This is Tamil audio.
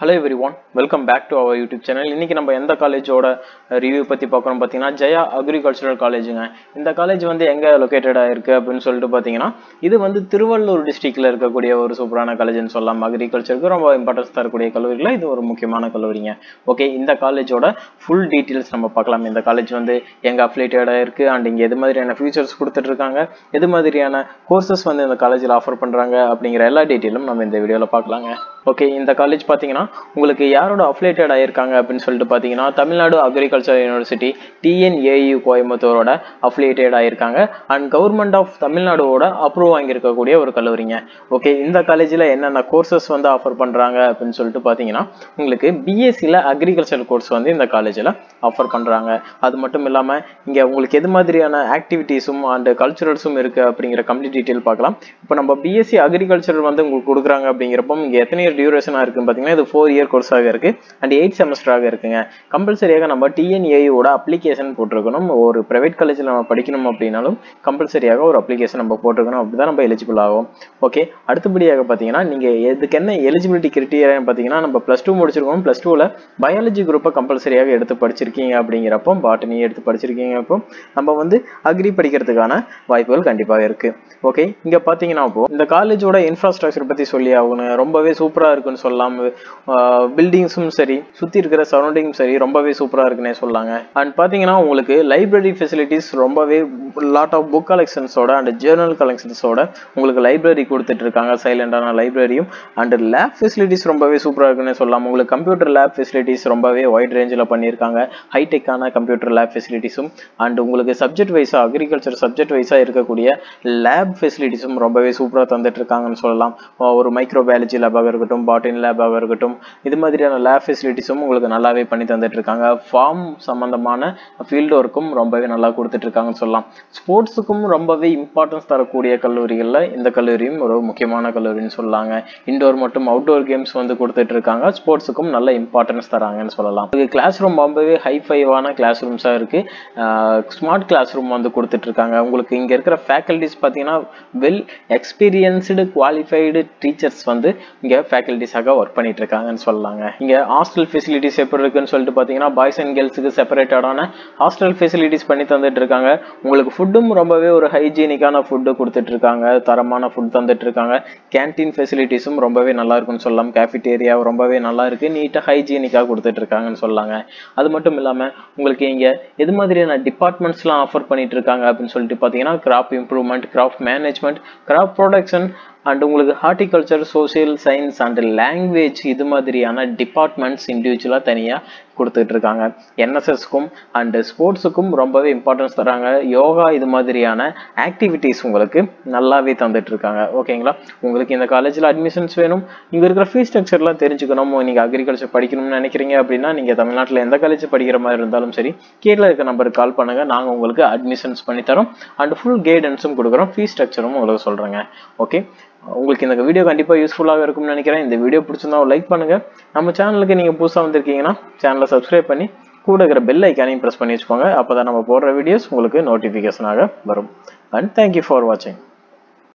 Hello everyone, welcome back to our YouTube channel. இன்னைக்கு நம்ம எந்த காலேஜோட ரிவ்யூ பத்தி பார்க்கறோம் பாத்தீங்கன்னா ஜெயா அக்ரிகல்ச்சரல் காலேஜ்ங்க. இந்த காலேஜ் வந்து எங்க லொகேட்டடா இருக்கு அப்படினு சொல்லிட்டு பாத்தீங்கன்னா இது வந்து திருவள்ளூர் டிஸ்ட்ரிக்ட்ல இருக்கக்கூடிய ஒரு சூப்பரான காலேஜ்னு சொல்லலாம். அக்ரிகல்ச்சருக்கு ரொம்ப இம்பார்ட்டன்ஸ் தரக்கூடிய கல்லூரில இது ஒரு முக்கியமான கல்லூரிங்க. ஓகே, இந்த காலேஜோட ஃபுல் டீடைல்ஸ் நம்ம பார்க்கலாம். இந்த காலேஜ் வந்து எங்க அஃபிலியேட்டடா இருக்கு அண்ட் இங்க எது மாதிரியான ஃபீச்சர்ஸ் கொடுத்துட்டு இருக்காங்க, எது மாதிரியான கோர்சஸ் வந்து இந்த காலேஜ்ல ஆஃபர் பண்றாங்க அப்படிங்கிற எல்லா டீடைலும் நம்ம இந்த வீடியோல பார்க்கலாங்க. ஓகே, இந்த காலேஜ் பாத்தீங்கன்னா உங்களுக்கு யாரோட அஃபிலியேட்டட் ஆயிருக்காங்க அப்படின்னு சொல்லிட்டு பாத்தீங்கன்னா தமிழ்நாடு அக்ரிகல்ச்சர் யூனிவர்சிட்டி TNAU கோயம்புத்தூரோட அஃபிலியேட்டட் ஆயிருக்காங்க அண்ட் கவர்மெண்ட் ஆஃப் தமிழ்நாடுவோட அப்ரூவ் வாங்கியிருக்கக்கூடிய ஒரு கல்லூரிங்க. ஓகே, இந்த காலேஜ்ல என்னென்ன கோர்சஸ் வந்து ஆஃபர் பண்றாங்க அப்படின்னு சொல்லிட்டு பாத்தீங்கன்னா உங்களுக்கு பிஎஸ்சில அக்ரிகல்ச்சர் கோர்ஸ் வந்து இந்த காலேஜ்ல ஆஃபர் பண்றாங்க. அது மட்டும் இல்லாம இங்க உங்களுக்கு எது மாதிரியான ஆக்டிவிட்டிஸும் அண்ட் கல்ச்சுரல்ஸும் இருக்கு அப்படிங்கிற கம்ப்ளீட் டீடைல் பார்க்கலாம். இப்போ நம்ம பிஎஸ்சி அக்ரிகல்ச்சர் வந்து உங்களுக்கு கொடுக்குறாங்க அப்படிங்கிறப்போ இங்க எத்தனை இயர் டியூரேஷனா இருக்குன்னு பாத்தீங்கன்னா இது 4 இயர் கோர்ஸாக இருக்கு அண்ட் 8 செமஸ்டராக இருக்குங்க. கம்பல்சரியாக நம்ம TNAU அப்ளிகேஷன் போட்டிருக்கணும். ஒரு பிரைவேட் காலேஜ்ல நம்ம படிக்கணும் அப்படின்னாலும் கம்பல்சரியாக ஒரு அப்ளிகேஷன் நம்ம போட்டிருக்கணும், அப்படிதான் நம்ம எலிஜிபிள் ஆகும். ஓகே, அடுத்தபடியாக பாத்தீங்கன்னா நீங்க எதுக்கு என்ன எலிஜிபிலிட்டி கிரைட்டீரியா பாத்தீங்கன்னா நம்ம +2 முடிச்சிருக்கோம். +2ல பயாலஜி குரூப்பை கம்பல்சரியாக எடுத்து படிச்சிருக்கீங்க அப்படிங்கிறப்போ, பாட்டனி எடுத்து படிச்சிருக்கீங்க அப்போ நம்ம வந்து அக்ரி படிக்கிறதுக்கான வாய்ப்புகள் கண்டிப்பாக இருக்கு. ஓகே, இங்க பாத்தீங்கன்னா இப்போ இந்த காலேஜோட இன்ஃப்ராஸ்ட்ரக்சர் பத்தி சொல்லி ஆகணும். ரொம்பவே சூப்பரா இருக்குன்னு சொல்லலாம். பில்டிங்ஸும் சரி, சுத்தி இருக்கிற சரௌண்டிங்கும் சரி ரொம்பவே சூப்பரா இருக்குன்னே சொல்லாங்க. அண்ட் பாத்தீங்கன்னா உங்களுக்கு லைப்ரரி ஃபெசிலிட்டிஸ் ரொம்பவே லாட் ஆஃப் புக் கலெக்ஷன்ஸோட அண்ட் ஜேர்னல் கலெக்ஷன்ஸோட உங்களுக்கு லைப்ரரி கொடுத்துட்டு இருக்காங்க. சைலண்டான லைப்ரரியும் அண்ட் லேப் ஃபெசிலிட்டிஸ் ரொம்பவே சூப்பரா இருக்குன்னே சொல்லலாம். உங்களுக்கு கம்ப்யூட்டர் லேப் ஃபெசிலிட்டிஸ் ரொம்பவே வைட் ரேஞ்சில் பண்ணியிருக்காங்க. ஹைடெக்கான கம்ப்யூட்டர் லேப் ஃபெசிலிட்டிஸும் அண்ட் உங்களுக்கு சப்ஜெக்ட் வைஸா அக்ரிகல்ச்சர் சப்ஜெக்ட் வைஸா இருக்கக்கூடிய லேப் ஃபெசிலிட்டிஸும் ரொம்பவே சூப்பரா தந்துட்டு இருக்காங்கன்னு சொல்லலாம். ஒரு மைக்ரோபயாலஜி லேபாக இருக்கட்டும், பாட்டின் லேபாக இருக்கட்டும், இது மாதிரியான லேப் ஃபெசிலிட்டிஸும் உங்களுக்கு நல்லாவே பண்ணி தந்துட்டு இருக்காங்க. ஃபார்ம் சம்பந்தமான ஃபீல்டு ஒர்க்கும் ரொம்பவே நல்லா கொடுத்துட்டு இருக்காங்கன்னு சொல்லலாம். ஸ்போர்ட்ஸுக்கும் ரொம்பவே இம்பார்ட்டன்ஸ் தரக்கூடிய கல்லூரிகளில் இந்த கல்லூரியும் ஒரு முக்கியமான கல்லூரின்னு சொல்லலாங்க. இண்டோர் மற்றும் அவுட்டோர் கேம்ஸ் வந்து கொடுத்துட்டு இருக்காங்க. ஸ்போர்ட்ஸுக்கும் நல்ல இம்பார்ட்டன்ஸ் தராங்கன்னு சொல்லலாம். கிளாஸ் ரூம் ரொம்பவே ஹைஃபைவான கிளாஸ் ரூம்ஸா இருக்கு. ஸ்மார்ட் கிளாஸ் ரூம் வந்து கொடுத்துட்டு இருக்காங்க. உங்களுக்கு இங்க இருக்கிற ஃபேக்கல்டிஸ் பார்த்தீங்கன்னா வெல் எக்ஸ்பீரியன்ஸ்டு குவாலிஃபைடு டீச்சர்ஸ் வந்து இங்க ஃபேக்கல்டிஸாக ஒர்க் பண்ணிட்டு இருக்காங்கன்னு சொல்லலாங்க. இங்க ஹாஸ்டல் ஃபெசிலிட்டிஸ் எப்படி இருக்குன்னு சொல்லிட்டு பாத்தீங்கன்னா பாய்ஸ் அண்ட் கேர்ள்ஸுக்கு செப்பரேட்டடான ஹாஸ்டல் ஃபெசிலிட்டிஸ் பண்ணி தந்துட்டு இருக்காங்க. உங்களுக்கு ஃபுட்டும் ரொம்பவே ஒரு ஹைஜீனிக்கான ஃபுட்டு கொடுத்துட்டு இருக்காங்க. தரமான ஃபுட் தந்துட்டு இருக்காங்க. கேன்டீன் ஃபெசிலிட்டிஸும் ரொம்பவே நல்லா இருக்குன்னு சொல்லலாம். கேஃபிடேரியா ரொம்பவே நல்லா இருக்கு, நீட்டா ஹைஜீனிக்காக கொடுத்துட்டு இருக்காங்கன்னு சொல்லலாங்க. அது மட்டும் இல்லாம உங்களுக்கு இங்க எது மாதிரியான டிபார்ட்மெண்ட்ஸ்லாம் ஆஃபர் பண்ணிட்டு இருக்காங்க அப்படின்னு சொல்லிட்டு பாத்தீங்கன்னா crop improvement, crop management, crop production and உங்களுக்கு horticulture, social science and language இது மாதிரியான டிபார்ட்மெண்ட்ஸ் இண்டிவிஜுவலா தனியா கொடுத்துட்டு இருக்காங்க. NSSக்கும் அண்ட் ஸ்போர்ட்ஸுக்கும் ரொம்பவே இம்பார்ட்டன்ஸ் தராங்க. யோகா இது மாதிரியான ஆக்டிவிட்டிஸ் உங்களுக்கு நல்லாவே தந்துட்டு இருக்காங்க. ஓகேங்களா, உங்களுக்கு இந்த காலேஜ்ல அட்மிஷன்ஸ் வேணும், இங்க இருக்கிற ஃபீஸ் ஸ்ட்ரக்சர்லாம் தெரிஞ்சுக்கணும், நீங்க அக்ரிகல்ச்சர் படிக்கணும்னு நினைக்கிறீங்க அப்படின்னா நீங்க தமிழ்நாட்டில் எந்த காலேஜ் படிக்கிற மாதிரி இருந்தாலும் சரி கீழே இருக்க நம்பருக்கு கால் பண்ணுங்க. நாங்க உங்களுக்கு அட்மிஷன்ஸ் பண்ணி தரோம் அண்ட் ஃபுல் கைடன்ஸும் கொடுக்குறோம். ஃபீஸ் ஸ்ட்ரக்சரும் உங்களுக்கு சொல்றேங்க. ஓகே, உங்களுக்கு இந்த வீடியோ கண்டிப்பா யூஸ்ஃபுல்லாக இருக்கும்னு நினைக்கிறேன். இந்த வீடியோ பிடிச்சிருந்தா லைக் பண்ணுங்க. நம்ம சேனலுக்கு நீங்க புதுசா வந்திருக்கீங்கன்னா சேனலை சப்ஸ்கிரைப் பண்ணி கூட இருக்கிற பெல் ஐக்கானையும் பிரஸ் பண்ணி வச்சுக்கோங்க. அப்பதான் நம்ம போடுற வீடியோஸ் உங்களுக்கு நோட்டிபிகேஷனாக வரும். அண்ட் தேங்க்யூ ஃபார் வாட்சிங்.